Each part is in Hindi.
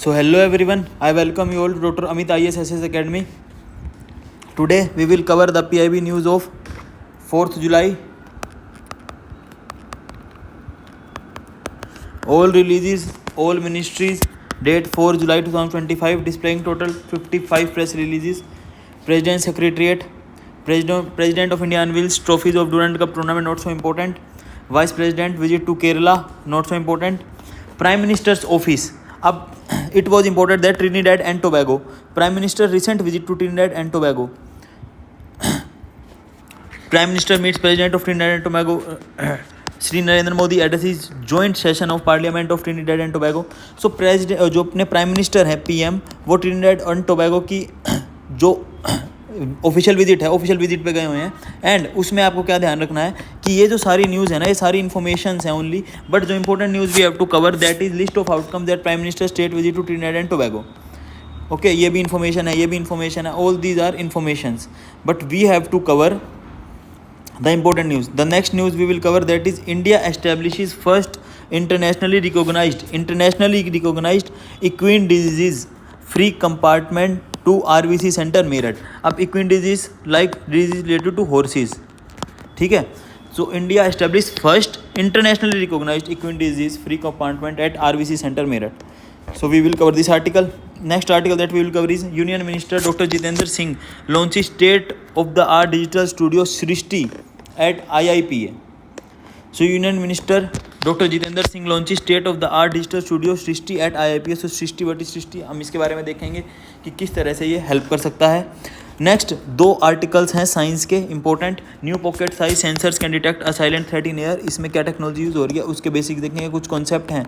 So hello everyone, I welcome you all to Dr. Amit IAS SS Academy. Today we will cover the PIB news of 4th July. All releases, all ministries, date 4 July 2025, displaying total 55 press releases. President Secretariat, President of India unveils trophies of Durand Cup tournament, not so important. Vice President visit to Kerala, not so important. Prime Minister's office. अब it was imported that Trinidad and Tobago. Prime Minister recent visit to Trinidad and Tobago. Prime Minister meets President of Trinidad and Tobago. Shri Narendra Modi addresses joint session of Parliament of Trinidad and Tobago. So president जो अपने प्राइम मिनिस्टर हैं पीएम, वो ट्रिनिडाड और टोबैगो की जो ऑफिशियल विजिट पे गए हुए हैं. एंड उसमें आपको क्या ध्यान रखना है कि ये जो सारी न्यूज़ है ना, ये सारी इन्फॉर्मेशंस हैं ओनली, बट जो important news we have to cover that is list of outcome that prime minister state visit to Trinidad and Tobago. Okay, ये भी इन्फॉर्मेशन है, all these are informations, but we have to cover the important news. The next news we will cover, that is India establishes first internationally recognized equine disease free compartment to RVC center Meerut. अब equine disease like disease related to horses, ठीक है. So India established first internationally recognized equine disease free compartment at RVC center Meerut. So we will cover this article. Next article that we will cover is Union Minister Dr. Jitendra Singh launches state of the art digital studio Srishti at IIPA. So Union Minister Dr. Jitendra Singh launches state of the art digital studio Srishti at IIPA. So Srishti, what is Srishti? हम इसके बारे में देखेंगे कि किस तरह से ये हेल्प कर सकता है. नेक्स्ट 2 आर्टिकल्स हैं साइंस के important. New pocket size sensors can detect a silent threat in air. इसमें क्या टेक्नोलॉजी यूज़ हो रही है उसके बेसिक देखेंगे. कुछ कॉन्सेप्ट हैं,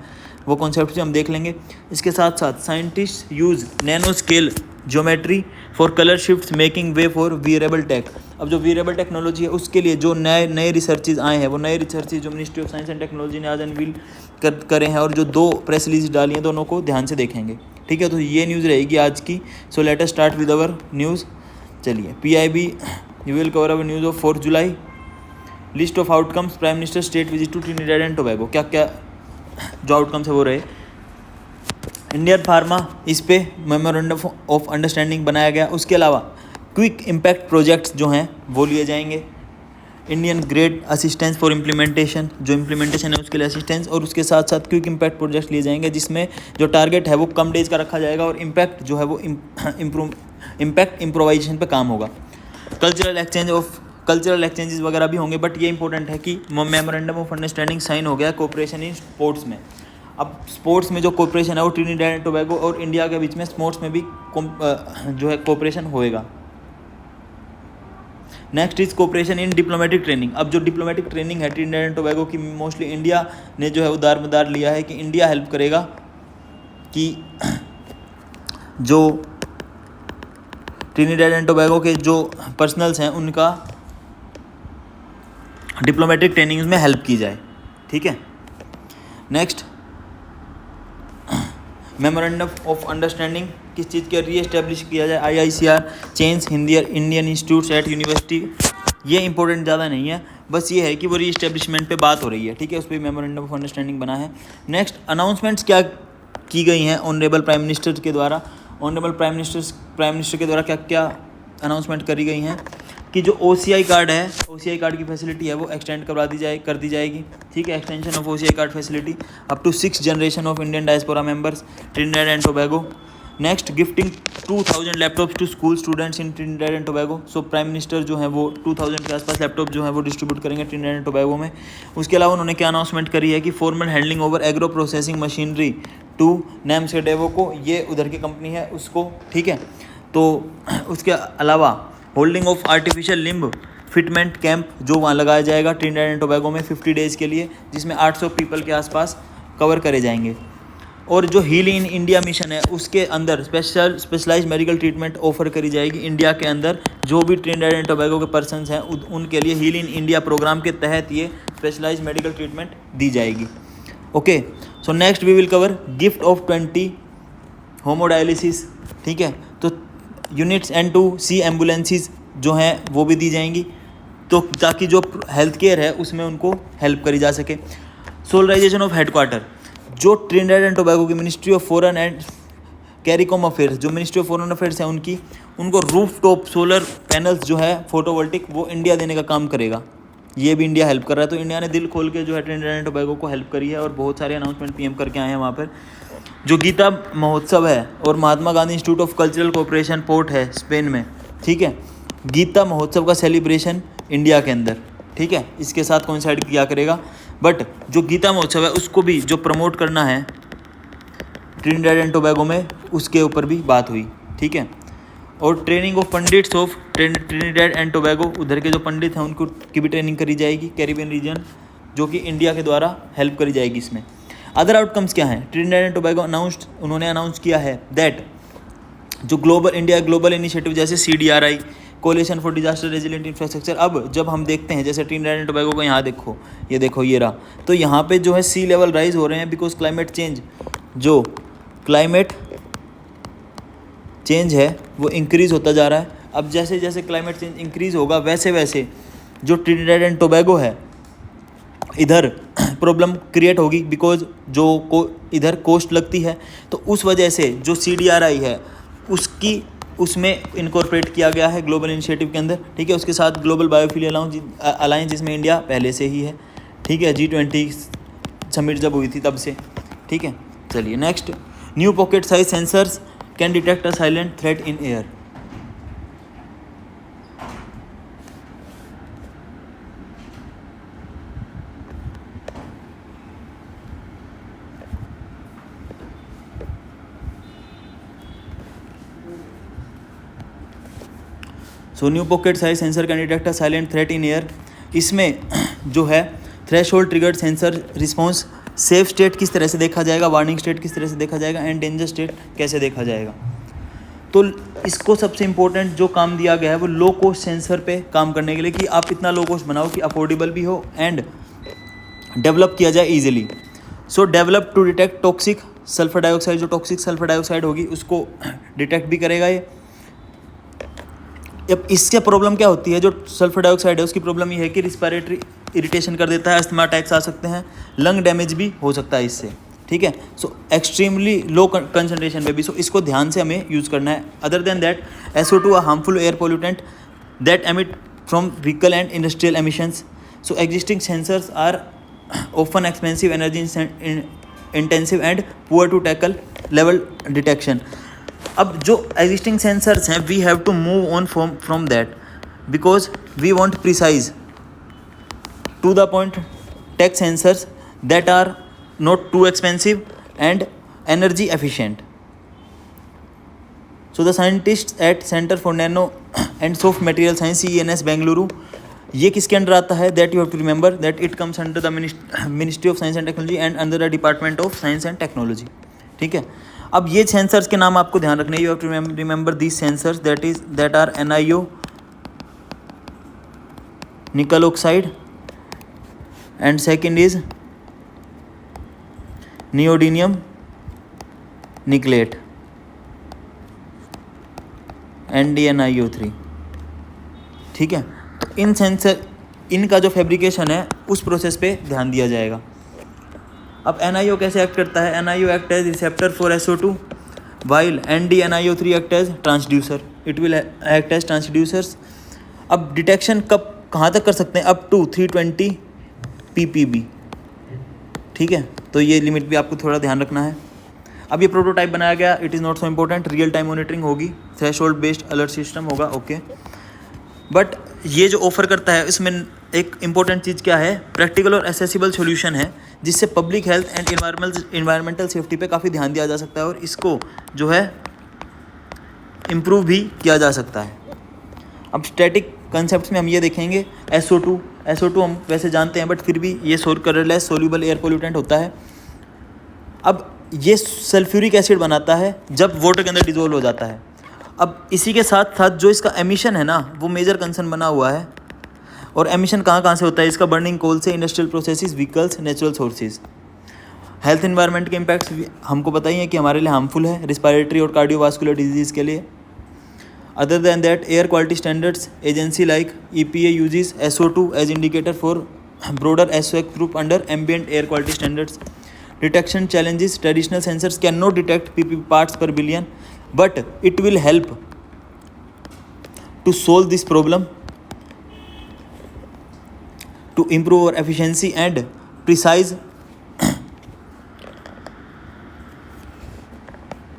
वो कॉन्सेप्ट भी हम देख लेंगे. इसके साथ साथ scientist use nano scale geometry for colour shifts making way for wearable tech. अब जो वियरेबल टेक्नोलॉजी है उसके लिए जो नए रिसर्चेज आए हैं, वो नए रिसर्चेज जो ministry of science and technology ने आज अनवील करे हैं, और जो 2 प्रेस रिलीज डाली हैं, दोनों को ध्यान से देखेंगे. ठीक है, तो ये न्यूज़ रहेगी आज की. So let us start with our news. चलिए, PIB you will cover our news of 4 July. List of outcomes prime minister state visit to Trinidad and Tobago. क्या क्या जो आउटकम्स है वो रहे. इंडियन फार्मा, इस पे मेमोरेंडम ऑफ अंडरस्टैंडिंग बनाया गया. उसके अलावा क्विक इम्पैक्ट प्रोजेक्ट्स जो हैं वो लिए जाएंगे. Indian grade assistance for implementation, जो इम्प्लीमेंटेशन है उसके लिए असिस्टेंस, और उसके साथ साथ क्विक इम्पैक्ट प्रोजेक्ट्स लिए जाएंगे जिसमें जो टारगेट है वो कम डेज का रखा जाएगा और इम्पैक्ट जो है वो इम्पैक्ट इम्प्रोवाइजेशन पे काम होगा. कल्चरल एक्सचेंजेस वगैरह भी होंगे, बट ये इंपॉर्टेंट है कि मेमोरेंडम ऑफ अंडरस्टैंडिंग साइन हो गया कोऑपरेशन इन स्पोर्ट्स में. अब स्पोर्ट्स में जो कोऑपरेशन है वो ट्रिनिडाड एंड टोबैगो और इंडिया के बीच में स्पोर्ट्स में भी जो है कोऑपरेशन होएगा. Next is cooperation in diplomatic training. अब जो डिप्लोमेटिक ट्रेनिंग है ट्रिनिडाड एंड टोबैगो की, मोस्टली इंडिया ने जो है वो दारमदार लिया है कि इंडिया हेल्प करेगा कि जो ट्रिनिडाड एंड टोबैगो के जो पर्सनल्स हैं उनका डिप्लोमेटिक ट्रेनिंग में हेल्प की जाए. ठीक है. नेक्स्ट मेमोरेंडम ऑफ अंडरस्टैंडिंग किस चीज़ के रीएस्टेब्लिश किया जाए. IICR change Indian institutes at university. ये इंपॉर्टेंट ज़्यादा नहीं है, बस ये है कि वो रीएस्टेब्लिशमेंट पे बात हो रही है. ठीक है, उस पर मेमोरेंडम ऑफ अंडरस्टैंडिंग बना है. नेक्स्ट अनाउंसमेंट्स क्या की गई हैं ऑनरेबल प्राइम मिनिस्टर के द्वारा. ऑनरेबल प्राइम मिनिस्टर के द्वारा क्या क्या अनाउंसमेंट करी गई हैं कि जो OCI कार्ड है, OCI कार्ड की फैसिलिटी है वो एक्सटेंड कर दी जाएगी. ठीक है, extension of OCI card facility up to 6 generation of Indian diaspora members Trinidad and Tobago. Next gifting 2000 laptops to school students in Trinidad and Tobago. So prime minister जो है वो 2000 के आसपास लैपटॉप जो है वो डिस्ट्रीब्यूट करेंगे ट्रिनिडाड एंड टोबैगो में. उसके अलावा उन्होंने क्या अनाउंसमेंट करी है कि formal handing over agro processing machinery to नैम्सकेडेवो को, ये उधर की कंपनी है उसको. ठीक है, तो उसके अलावा holding of artificial limb fitment camp जो वहाँ लगाया जाएगा ट्रिनिडाड एंड टोबैगो में 50 डेज़ के लिए, जिसमें 800 पीपल के आसपास कवर करे जाएंगे. और जो हील इन इंडिया मिशन है उसके अंदर स्पेशलाइज्ड मेडिकल ट्रीटमेंट ऑफर करी जाएगी इंडिया के अंदर. जो भी ट्रिनिडाड एंड टोबैगो के पर्सनस हैं उनके लिए हील इन इंडिया प्रोग्राम के तहत ये स्पेशलाइज्ड मेडिकल ट्रीटमेंट दी जाएगी. Okay, so next we will cover gift of 20 homodialysis. ठीक है, तो यूनिट्स N2C एम्बुलेंसेस जो हैं वो भी दी जाएंगी, तो ताकि जो हेल्थ केयर है उसमें उनको हेल्प करी जा सके. सोलराइजेशन ऑफ हेडक्वार्टर, जो ट्रिनिडाड एंड टोबैगो की ministry of foreign and CARICOM affairs, जो मिनिस्ट्री ऑफ फॉरेन अफेयर्स है उनकी, उनको रूफ टॉप सोलर पैनल्स जो है फोटोवोल्टिक वो इंडिया देने का काम करेगा। ये भी इंडिया हेल्प कर रहा है। तो इंडिया ने दिल खोल के जो है ट्रिनिडाड एंड टोबैगो को हेल्प करी है और बहुत सारे अनाउंसमेंट पीएम करके आए हैं वहाँ पर। जो गीता महोत्सव है और Mahatma Gandhi institute of cultural cooperation port है स्पेन में, ठीक है, गीता महोत्सव का सेलिब्रेशन इंडिया के अंदर, ठीक है, इसके साथ कोइंसाइड किया करेगा। बट जो गीता महोत्सव है उसको भी जो प्रमोट करना है ट्रिनिडाड एंड टोबैगो में, उसके ऊपर भी बात हुई, ठीक है। और training of pundits of Trinidad and Tobago, उधर के जो पंडित हैं उनको की भी ट्रेनिंग करी जाएगी, कैरिबियन रीजन, जो कि इंडिया के द्वारा हेल्प करी जाएगी इसमें। अदर आउटकम्स क्या हैं? ट्रिनिडाड एंड टोबैगो उन्होंने अनाउंस किया है दैट जो ग्लोबल इंडिया ग्लोबल इनिशिएटिव जैसे CDRI, coalition for disaster resilient infrastructure, अब जब हम देखते हैं जैसे ट्रिनिडाड एंड टोबैगो को यहाँ देखो ये रहा, तो यहाँ पे जो है सी लेवल राइज हो रहे हैं बिकॉज क्लाइमेट चेंज, जो क्लाइमेट चेंज है वो इंक्रीज़ होता जा रहा है। अब जैसे जैसे क्लाइमेट चेंज इंक्रीज़ होगा वैसे वैसे जो ट्रिनिडाड एंड टोबैगो है इधर प्रॉब्लम क्रिएट होगी बिकॉज इधर कोस्ट लगती है, तो उस वजह से जो CDRI है उसमें इनकॉर्पोरेट किया गया है ग्लोबल इनिशिएटिव के अंदर, ठीक है। उसके साथ ग्लोबल बायोफ्यूल अलायंस जिसमें इंडिया पहले से ही है, ठीक है, G20 समिट जब हुई थी तब से, ठीक है। चलिए next, new pocket size sensors can detect a silent threat in air. So new pocket size sensor can detect a silent threat in air. इसमें जो है threshold triggered sensor response, safe state किस तरह से देखा जाएगा, वार्निंग स्टेट किस तरह से देखा जाएगा, एंड डेंजर स्टेट कैसे देखा जाएगा। तो इसको सबसे इम्पोर्टेंट जो काम दिया गया है वो लो कॉस्ट सेंसर पे काम करने के लिए, कि आप इतना लो कॉस्ट बनाओ कि अफोर्डेबल भी हो एंड डेवलप किया जाए easily. So develop to detect toxic sulphur dioxide, जो टॉक्सिक सल्फर डाइऑक्साइड होगी उसको डिटेक्ट भी करेगा ये। अब इससे प्रॉब्लम क्या होती है, जो सल्फर डाइऑक्साइड है उसकी प्रॉब्लम ये है कि रिस्पायरेटरी इरिटेशन कर देता है, अस्थमा अटैक्स आ सकते हैं, लंग डैमेज भी हो सकता है इससे, ठीक है। सो एक्सट्रीमली लो कंसनट्रेशन पे भी, सो इसको ध्यान से हमें यूज़ करना है। Other than that SO2 a harmful air pollutant that emit from vehicle and industrial emissions. So existing sensors are often expensive, energy intensive and poor to tackle level detection. अब जो एग्जिस्टिंग सेंसर्स हैं we have to move on from that because we want precise to the point tech sensors that are not too expensive and energy efficient. So the scientist at centre for nano and soft material science CENS Bengaluru, ये किसके अंडर आता है, that you have to remember that it comes under the ministry of science and technology and under the department of science and technology, ठीक है। अब ये सेंसर्स के नाम आपको ध्यान रखने, you have to remember these sensors that are NiO nickel oxide and second is neodymium nickelate NdNiO3, ठीक है। तो इन सेंसर इनका जो फैब्रिकेशन है उस प्रोसेस पे ध्यान दिया जाएगा। अब NiO कैसे एक्ट करता है, NiO act as receptor for SO2 while NdNiO3 act as transducer, it will act as transducers. अब डिटेक्शन कहाँ तक कर सकते हैं, अप टू 320 ppb, ठीक है। तो ये लिमिट भी आपको थोड़ा ध्यान रखना है। अब ये प्रोटोटाइप बनाया गया, it is not so important, real time monitoring होगी, थ्रेशोल्ड बेस्ड अलर्ट सिस्टम होगा, ओके। बट ये जो ऑफर करता है इसमें एक इम्पॉर्टेंट चीज़ क्या है, प्रैक्टिकल और एसेसिबल सॉल्यूशन है जिससे public health and environmental safety पे काफ़ी ध्यान दिया जा सकता है और इसको जो है इम्प्रूव भी किया जा सकता है। अब स्टैटिक कंसेप्ट्स में हम ये देखेंगे, SO2 हम वैसे जानते हैं बट फिर भी ये कलरलेस सोल्यूबल एयर पोल्यूटेंट होता है। अब ये सल्फ्यूरिक एसिड बनाता है जब वाटर के अंदर डिजोल्व हो जाता है। अब इसी के साथ साथ जो इसका एमिशन है ना वो मेजर कंसर्न बना हुआ है। और एमिशन कहाँ से होता है इसका, बर्निंग कोल से, industrial processes, vehicles, natural sources. Health environment के इम्पैक्ट्स हमको पता ही है कि हमारे लिए हार्मफुल है, रिस्पायरेटरी और कार्डियोवास्कुलर डिजीज़ के लिए। Other than that air quality standards agency like EPA uses SO2 as indicator for broader SOx group under ambient air quality standards. detection challenges. Traditional sensors cannot detect pp parts per billion, but it will help to solve this problem, to improve our efficiency and precise.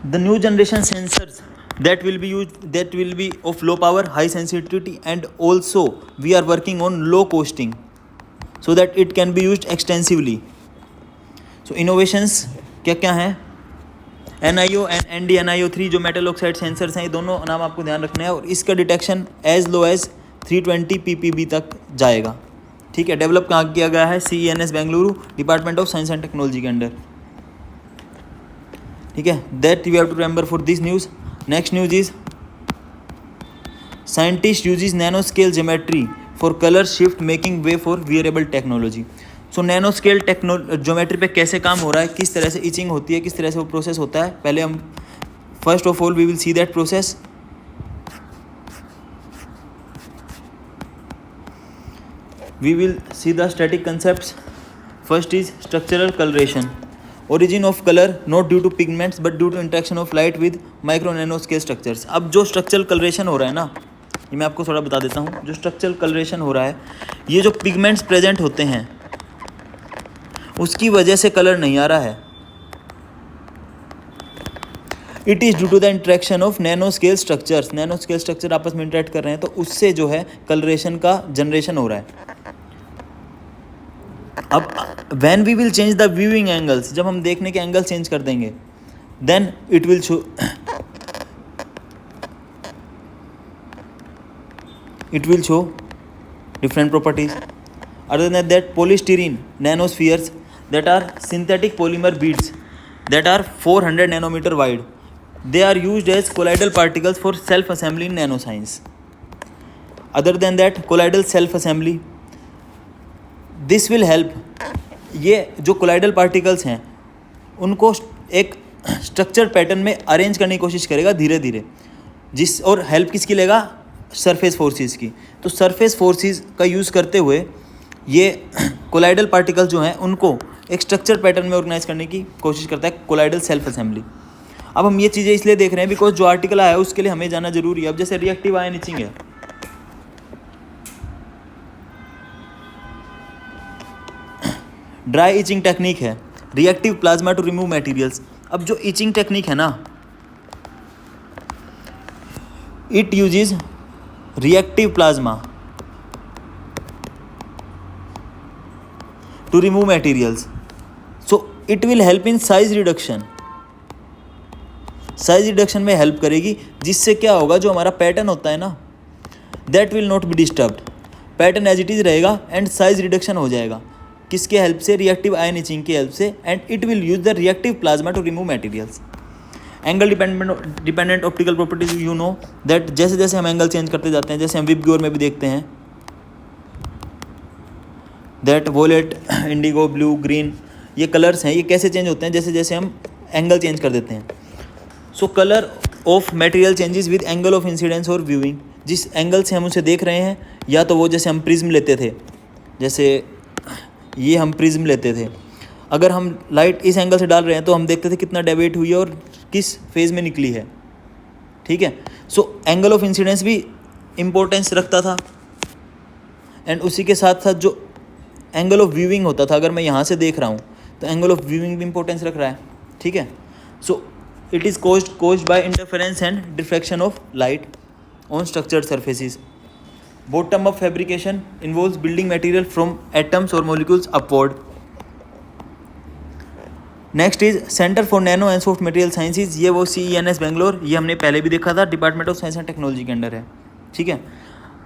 The new generation sensors that will be used, that will be of low power, high sensitivity, and also we are working on low costing so that it can be used extensively. So innovations क्या क्या हैं? NIO and NDNIO3 जो मेटल ऑक्साइड सेंसर्स हैं, ये दोनों नाम आपको ध्यान रखना है, और इसका detection as low as 320 ppb तक जाएगा. ठीक है. डेवलप कहाँ किया गया है? CENS Bengaluru, department of science and technology के अंडर. ठीक है. That you have to remember for this news. Next news is scientist uses nano scale geometry for colour shift making way for wearable technology. So nano scale geometry पे कैसे काम हो रहा है, किस तरह से इचिंग होती है, किस तरह से वो प्रोसेस होता है, पहले हम first of all we will see that process. We will see the static concepts. First is structural coloration. Origin of color not due to pigments but due to interaction of light with micro nano scale structures. अब जो structural coloration हो रहा है ना, ये मैं आपको थोड़ा बता देता हूँ. जो structural coloration हो रहा है, ये जो pigments present होते हैं उसकी वजह से कलर नहीं आ रहा है. It is due to the interaction of nano scale structures. Nano scale structure आपस में इंटरेक्ट कर रहे हैं, तो उससे जो है कलरेशन का जनरेशन हो रहा है. अब when we will change the viewing angles, जब हम देखने के एंगल चेंज कर देंगे, then it will show different properties. Other than that, polystyrene nanospheres that are synthetic polymer beads that are 400 nanometer wide. They are used as colloidal particles for self-assembly in nanoscience. Other than that, colloidal self-assembly, this will help. ये जो colloidal particles हैं उनको एक स्ट्रक्चर पैटर्न में अरेंज करने की कोशिश करेगा धीरे धीरे, जिस और हेल्प किसकी लेगा? सरफेस फोर्सेस की. तो सरफेस फोर्सेस का यूज़ करते हुए ये कोलाइडल पार्टिकल जो हैं उनको एक स्ट्रक्चर पैटर्न में ऑर्गेनाइज करने की कोशिश करता है कोलाइडल सेल्फ असेंबली. अब हम ये चीज़ें इसलिए देख रहे हैं बिकॉज जो आर्टिकल आया है उसके लिए हमें जाना जरूरी है. अब जैसे रिएक्टिव आयन इचिंग है, ड्राई इचिंग टेक्निक है, reactive plasma to remove materials. अब जो इचिंग टेक्निक है ना, it uses reactive plasma to remove materials. So it will help in size reduction. Size reduction में हेल्प करेगी, जिससे क्या होगा, जो हमारा पैटर्न होता है ना, that will not be disturbed. Pattern as it is रहेगा एंड साइज रिडक्शन हो जाएगा. किसके हेल्प से? रिएक्टिव आयन इचिंग की हेल्प से. And it will use the reactive plasma to remove materials. Angle dependent optical properties, you know that जैसे जैसे हम एंगल चेंज करते जाते हैं, जैसे हम विबग्योर में भी देखते हैं that violet, indigo, blue, green, ये कलर्स हैं, ये कैसे चेंज होते हैं? जैसे जैसे हम एंगल चेंज कर देते हैं. So colour of material changes with angle of incidence और व्यूइंग. जिस एंगल से हम उसे देख रहे हैं, या तो वो जैसे हम प्रिज्म लेते थे, जैसे ये हम प्रिज्म लेते थे, अगर हम लाइट इस एंगल से डाल रहे हैं तो हम देखते थे कितना डेविएट हुई है और किस फेज़ में निकली है. ठीक है. सो एंगल ऑफ इंसिडेंस भी इम्पोर्टेंस रखता था, एंड उसी के साथ साथ जो एंगल ऑफ व्यूइंग होता था, अगर मैं यहाँ से देख रहा हूँ तो एंगल ऑफ व्यूइंग भी इंपॉर्टेंस रख रहा है. ठीक है. So it is caused by interference and diffraction of light on structured surfaces. Bottom up fabrication involves building material from atoms और molecules upward. Next is centre for nano and soft material sciences. ये वो CENS बेंगलोर, ये हमने पहले भी देखा था, department of science and technology के अंडर है. ठीक है.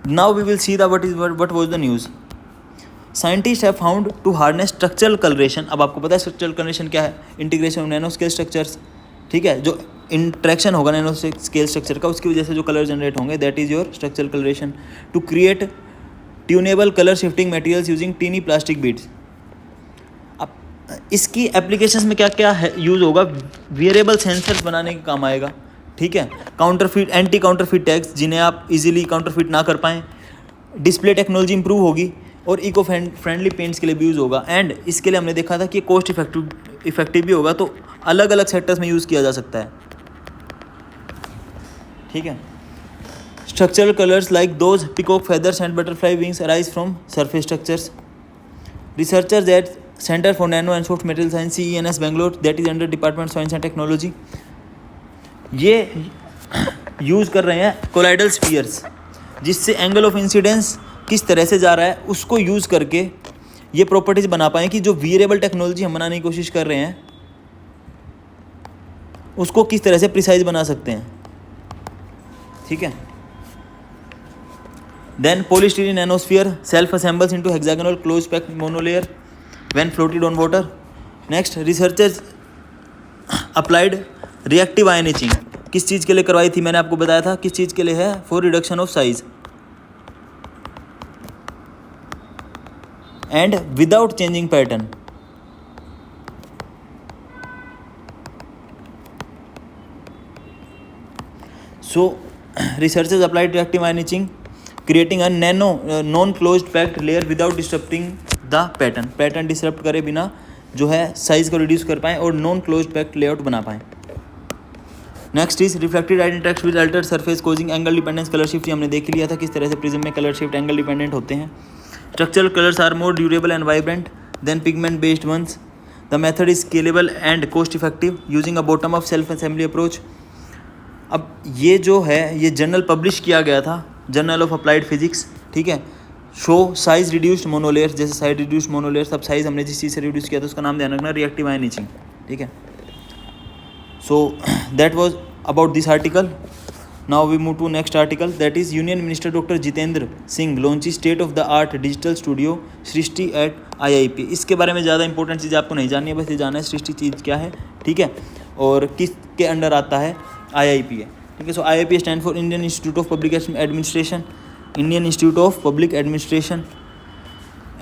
Now we will see the what was the news. Scientist have found to harness structural coloration. अब आपको पता है स्ट्रक्चरल कलरेशन क्या है? Integration of nano scale structures. ठीक है. जो इंट्रैक्शन होगा नैनो स्केल स्ट्रक्चर का, उसकी वजह से जो कलर जनरेट होंगे, that is your structural coloration. To create tunable colour shifting materials using tiny plastic beads. अब इसकी एप्लीकेशंस में क्या क्या है यूज़ होगा? वेरिएबल सेंसर्स बनाने के काम आएगा. ठीक है. काउंटरफिट, एंटी काउंटरफिट टैग्स, जिन्हें आप इजीली काउंटरफिट ना कर पाएँ. डिस्प्ले टेक्नोलॉजी इंप्रूव होगी, और इको फ्रेंडली पेंट्स के लिए भी यूज़ होगा. एंड इसके लिए हमने देखा था कि कॉस्ट इफेक्टिव इफेक्टिव भी होगा, तो अलग अलग सेक्टर्स में यूज़ किया जा सकता है, ठीक है। Structural colours like those peacock feathers and butterfly wings arise from surface structures. Researchers eight centre for nano and soft material science CENS Bangalore that is under department science and technology, ये यूज़ कर रहे हैं कोलाइडल स्फीयर्स, जिससे एंगल ऑफ इंसिडेंस किस तरह से जा रहा है उसको यूज़ करके ये प्रॉपर्टीज़ बना पाएँ कि जो वेरिएबल टेक्नोलॉजी हम बनाने की कोशिश कर रहे हैं उसको किस तरह से प्रिसाइज बना सकते हैं, ठीक है। Then polystyrene nanosphere self assembles into hexagonal close packed monolayer when floated on water. Next, researchers applied reactive ion etching, किस चीज़ के लिए करवाई थी, मैंने आपको बताया था किस चीज़ के लिए है, for reduction of size and without changing pattern. So researchers applied reactive ion etching, creating a non-closed packed layer without disrupting the pattern. Pattern disrupt करे बिना जो है साइज को रिड्यूस कर पाएँ और नॉन क्लोज्ड पैक्ड लेआउट बना पाएँ। Next is reflected light interact with Altered surface causing angle dependence colour shift, हमने देख लिया था किस तरह से प्रिज्म में कलर शिफ्ट एंगल डिपेंडेंट होते हैं। Structural colours are more durable and vibrant than pigment based ones. The method is scalable and cost effective using a bottom of self assembly approach. अब ये जो है ये जर्नल पब्लिश किया गया था, जर्नल ऑफ अप्लाइड फिजिक्स, ठीक है। शो साइज रिड्यूस्ड मोनोलेयर्स, जैसे साइज रिड्यूस्ड मोनोलेयर्स, सब साइज हमने जिस चीज़ से रिड्यूस किया था उसका नाम ध्यान रखना, रिएक्टिव आयन इचिंग, ठीक है। So that was about this article. Now we move to next article, that is union minister doctor Jitendra Singh launched state of the art digital studio Srishti at IIP। इसके बारे में ज़्यादा इंपॉर्टेंट चीज़ आपको नहीं जाननी है, बस ये जानना है सृष्टि चीज़ क्या है, ठीक है, और किसके अंडर आता है, IIP है, ठीक है। So IIP stand for Indian institute of public administration, Indian institute of public administration.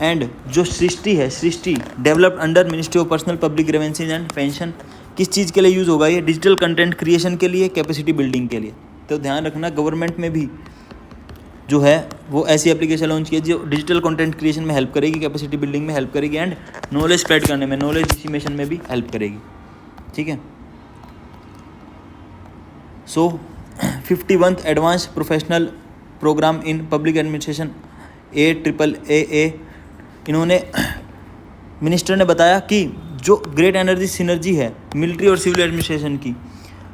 And जो सृष्टि है, Srishti developed under ministry of personal public grievances and pension, किस चीज़ के लिए यूज़ होगा ये, डिजिटल कंटेंट क्रिएशन के लिए, कैपेसिटी बिल्डिंग के लिए। तो ध्यान रखना गवर्नमेंट में भी जो है वो ऐसी एप्लीकेशन लॉन्च की है जो डिजिटल कंटेंट क्रिएशन में हेल्प करेगी, कैपेसिटी बिल्डिंग में हेल्प करेगी एंड नॉलेज स्प्रेड करने में, नॉलेज डिस्ट्रीब्यूशन में भी हेल्प करेगी, ठीक है। So 51th advance professional program in public administration AAAA, इन्होंने मिनिस्टर ने बताया कि जो ग्रेट एनर्जी सिनर्जी है मिलिट्री और सिविल एडमिनिस्ट्रेशन की,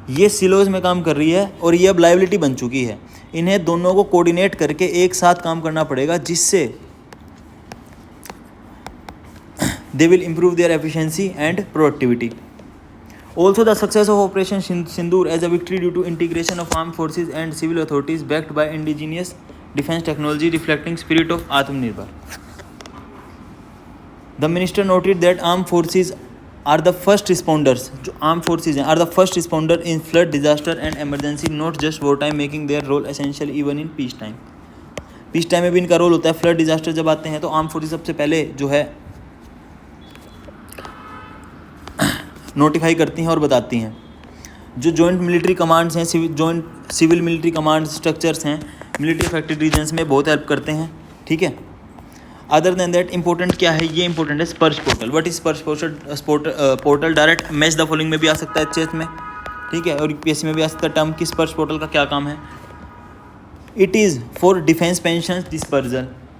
ये सिलोज में काम कर रही है और ये अब लाइबिलिटी बन चुकी है। इन्हें दोनों को कोऑर्डिनेट करके एक साथ काम करना पड़ेगा, जिससे they will improve their efficiency and productivity. Also, the success of Operation Sindoor as a victory due to integration of armed forces and civil authorities backed by indigenous defense technology, reflecting spirit of Atmanirbhar. The minister noted that armed forces are the first responders. जो armed forces हैं are the first responder in flood, disaster and emergency, not just wartime, making their role essential even in peace time. Peace time में भी इनका रोल होता है। फ्लड डिजास्टर जब आते हैं तो आर्म फोर्सेस सबसे पहले जो है नोटिफाई करती हैं और बताती हैं। जो जॉइंट मिलिट्री कमांड्स हैं, joint civil military command structures हैं, मिलिट्री अफेक्टेड रीजन्स में बहुत हेल्प करते हैं, ठीक है। अदर देन दैट इंपॉर्टेंट क्या है, ये इंपॉर्टेंट है स्पर्श पोर्टल। व्हाट इज स्पर्श portal? Direct match the following में भी आ सकता है चेस में, ठीक है, और UPSC में भी आ सकता है टर्म कि स्पर्श पोर्टल का क्या काम है। It is for defence pension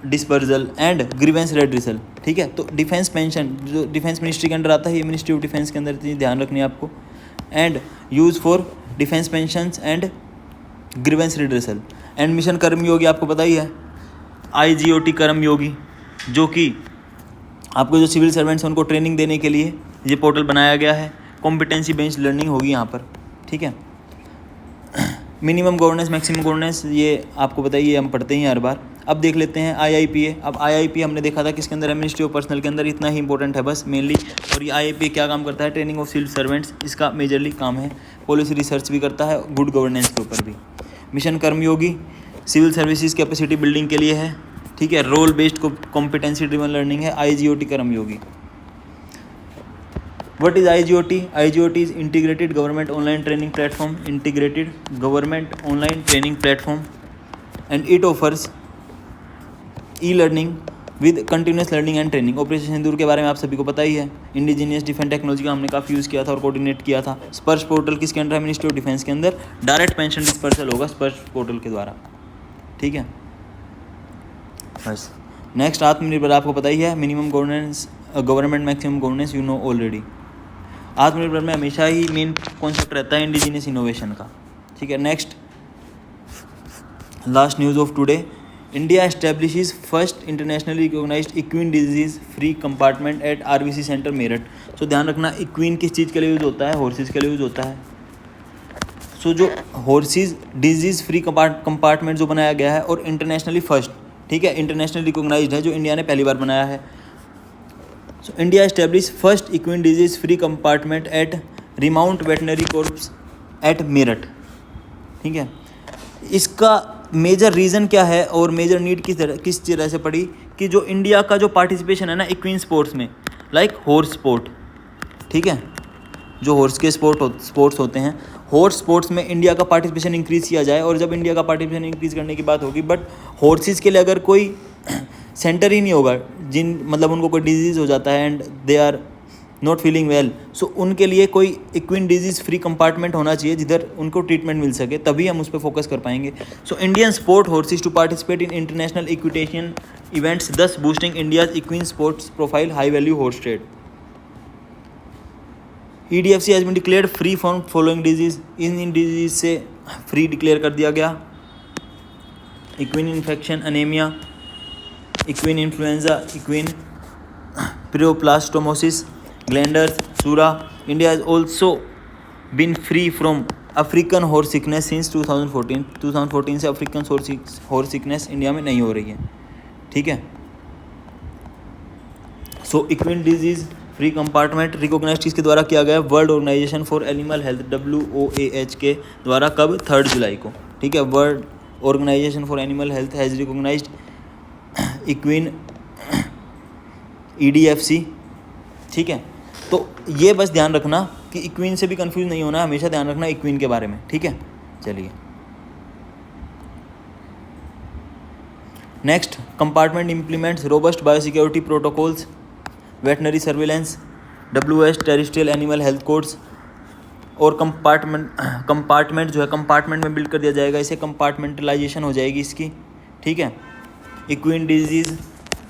dispersal and grievance redressal, ठीक है। तो डिफेंस पेंशन जो डिफेंस मिनिस्ट्री के अंडर आता है, ये मिनिस्ट्री ऑफ डिफेंस के अंदर ध्यान रखनी है आपको। And use for defence pension and grievance redressal. And mission Karmayogi आपको पता ही है, IGOT कर्मयोगी, जो कि आपको जो सिविल सर्वेंट्स हैं उनको ट्रेनिंग देने के लिए ये पोर्टल बनाया गया है। कॉम्पिटेंसी बेस्ड लर्निंग होगी यहाँ पर, ठीक है। मिनिमम गवर्नेंस, मैक्सिमम गवर्नेंस, ये आपको बताइए, हम पढ़ते ही हर बार। अब देख लेते हैं IIPA। अब IIPA हमने देखा था किसके अंदर है, मिनिस्ट्री ऑफ पर्सनल के अंदर, इतना ही इंपॉर्टेंट है बस मेनली। और ये IIPA क्या काम करता है, ट्रेनिंग ऑफ सिविल सर्वेंट्स, इसका मेजरली काम है। पॉलिसी रिसर्च भी करता है, गुड गवर्नेंस के ऊपर भी। Mission Karmayogi civil services capacity building के लिए है, ठीक है। Role based competency driven learning है। IGOT Karmayogi. What is IGOT? IGOT is Integrated Government Online Training Platform. Integrated Government Online Training Platform, and it offers e-learning with continuous learning and training. Operation Sindoor के बारे में आप सभी को पता ही है, इंडिजीनियस डिफेंस टेक्नोलॉजी का हमने काफ़ी यूज़ किया था और कोऑर्डिनेट किया था। स्पर्श पोर्टल किसके अंडर है? मिनिस्ट्री ऑफ डिफेंस के अंदर। डायरेक्ट पेंशन डिस्पर्सल होगा स्पर्श पोर्टल के द्वारा, ठीक है। बस नेक्स्ट आत्मनिर्भर आपको पता ही है, minimum governance government maximum governance, you know already. आत्मनिर्भर में हमेशा ही मेन कॉन्सेप्ट रहता है इंडिजीनियस इनोवेशन का, ठीक है। Next last news of today, India establishes first internationally recognised equine disease free compartment at RVC centre Meerut. So ध्यान रखना, इक्विन किस चीज़ के लिए यूज़ होता है? हॉर्सेस के लिए यूज़ होता है। सो जो हॉर्सेस डिजीज़ फ्री कंपार्टमेंट जो बनाया गया है और इंटरनेशनली फर्स्ट, ठीक है, इंटरनेशनली रिकॉग्नाइज्ड है, जो इंडिया ने पहली बार बनाया है। So India establish first equine disease free compartment at remount veterinary corps at Meerut, ठीक है। इसका मेजर रीज़न क्या है और मेजर नीड किस तरह से पड़ी कि जो इंडिया का जो पार्टिसिपेशन है ना इक्विन स्पोर्ट्स में, लाइक हॉर्स स्पोर्ट, ठीक है, जो हॉर्स के स्पोर्ट्स होते हैं, हॉर्स स्पोर्ट्स में इंडिया का पार्टिसिपेशन इंक्रीज़ किया जाए। और जब इंडिया का पार्टिसिपेशन इंक्रीज़ करने की बात होगी, बट हॉर्सेस के लिए अगर कोई सेंटर ही नहीं होगा, मतलब उनको कोई डिजीज़ हो जाता है and they are not feeling well, so उनके लिए कोई इक्विन डिजीज़ फ्री कंपार्टमेंट होना चाहिए जिधर उनको ट्रीटमेंट मिल सके, तभी हम उस पर फोकस कर पाएंगे। So Indian sport horses to participate in international equitation events, thus boosting India's equine sports profile, high value horse trade. EDFC has been declared free from following disease, इन डिजीज़ से फ्री डिक्लेयर कर दिया गया। Equine infection, anaemia, equine influenza, equine piroplasmosis, glanders, surra. India has also been free from African horse sickness since 2014। 2014 से अफ्रीकन हॉर्स सिकनेस इंडिया में नहीं हो रही है, ठीक है। So equine disease free compartment recognise किसके द्वारा किया गया? World organisation for animal health, WOAH के द्वारा। कब? 3 जुलाई को, ठीक है। World organisation for animal health has recognised equine EDFC, ठीक है। तो ये बस ध्यान रखना कि इक्विन से भी कंफ्यूज नहीं होना, हमेशा ध्यान रखना इक्विन के बारे में, ठीक है। चलिए next, compartment implements robust biosecurity protocols, veterinary surveillance, WS terrestrial animal health codes. और कंपार्टमेंट जो है कंपार्टमेंट में बिल्ड कर दिया जाएगा, इसे कंपार्टमेंटलाइजेशन हो जाएगी इसकी, ठीक है। इक्विन डिजीज़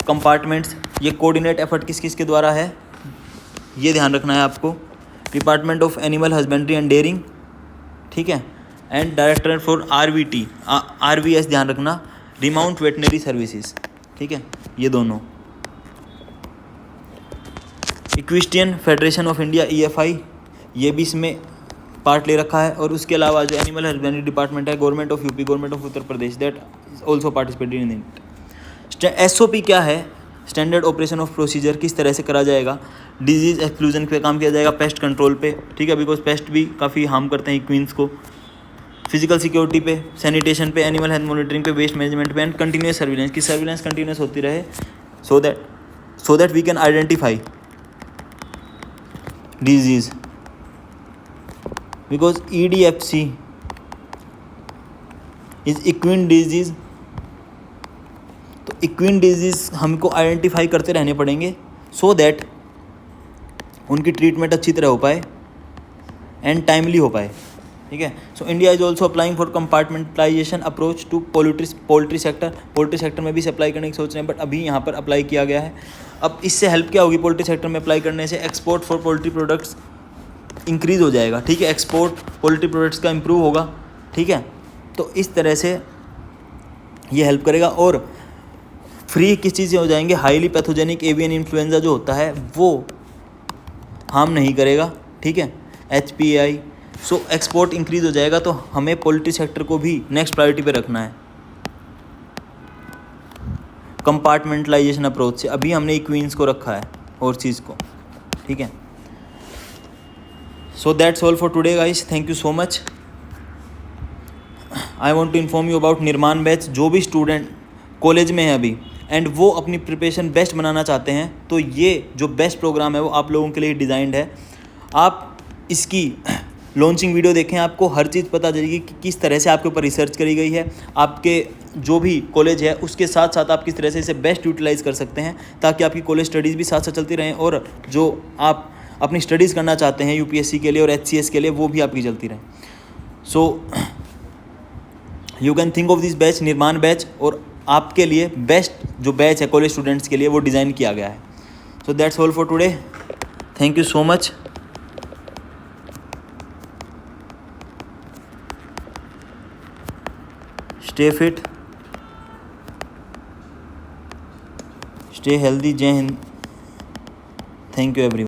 कंपार्टमेंट्स, ये कोऑर्डिनेट एफर्ट किस किस के द्वारा है, ये ध्यान रखना है आपको। Department of animal husbandry and dairying, ठीक है, एंड डायरेक्टरेट फॉर RVS ध्यान रखना, रिमाउंट वेटनरी सर्विसेज, ठीक है, ये दोनों। इक्विस्टियन फेडरेशन ऑफ इंडिया EFI, ये भी इसमें पार्ट ले रखा है। और उसके अलावा जो एनिमल हस्बेंड्री डिपार्टमेंट है, government of UP, government of Uttar Pradesh, that also participated in it. SOP क्या है? स्टैंडर्ड ऑपरेशन ऑफ प्रोसीजर, किस तरह से करा जाएगा। डिजीज़ एक्सक्लूजन पे काम किया जाएगा, पेस्ट कंट्रोल पे, ठीक है, बिकॉज पेस्ट भी काफ़ी हार्म करते हैं इक्विन्स को। फिजिकल सिक्योरिटी पे, सैनिटेशन पे, एनिमल हेल्थ मॉनिटरिंग पे, वेस्ट मैनेजमेंट पे, एंड कंटिन्यूस सर्विलेंस की सर्विलेंस कंटिन्यूस होती रहे, so that we can identify disease. Because EDFC is equine disease, तो इक्विन डिजीज़ हमको आइडेंटिफाई करते रहने पड़ेंगे सो दैट उनकी ट्रीटमेंट अच्छी तरह हो पाए एंड टाइमली हो पाए, ठीक है। So India is also applying for compartmentalization approach to poultry sector. Poultry sector में भी से अप्लाई करने की सोच रहे हैं, बट अभी यहाँ पर अप्लाई किया गया है। अब इससे हेल्प क्या होगी पोल्ट्री सेक्टर में अप्लाई करने से? Export for poultry products increase हो जाएगा, ठीक है, एक्सपोर्ट पोल्ट्री प्रोडक्ट्स का इम्प्रूव होगा, ठीक है। तो इस तरह से ये हेल्प करेगा। और फ्री किस चीज़ से हो जाएंगे? हाईली पैथोजेनिक एवियन इन्फ्लुएंजा जो होता है वो हार्म नहीं करेगा, ठीक है, HPAI। सो एक्सपोर्ट इंक्रीज़ हो जाएगा, तो हमें पोल्ट्री सेक्टर को भी नेक्स्ट प्रायोरिटी पे रखना है कंपार्टमेंटलाइजेशन अप्रोच से। अभी हमने इक्वीन्स को रखा है और चीज़ को, ठीक है। So that's all for today guys, thank you so much. I want to inform you about Nirman batch. जो भी स्टूडेंट कॉलेज में है अभी एंड वो अपनी प्रिपरेशन बेस्ट बनाना चाहते हैं, तो ये जो बेस्ट प्रोग्राम है वो आप लोगों के लिए डिज़ाइंड है। आप इसकी लॉन्चिंग वीडियो देखें, आपको हर चीज़ पता चलेगी कि किस तरह से आपके ऊपर रिसर्च करी गई है, आपके जो भी कॉलेज है उसके साथ साथ आप किस तरह से इसे बेस्ट यूटिलाइज़ कर सकते हैं, ताकि आपकी कॉलेज स्टडीज़ भी साथ साथ चलती रहें और जो आप अपनी स्टडीज़ करना चाहते हैं यूपीएससी के लिए और एचसीएस के लिए वो भी आपकी चलती रहें। So you can think of this batch, निर्माण बैच, और आपके लिए बेस्ट जो बैच है कॉलेज स्टूडेंट्स के लिए वो डिज़ाइन किया गया है। So that's all for today, thank you so much. Stay fit, stay healthy. जय हिंद। Thank you everyone.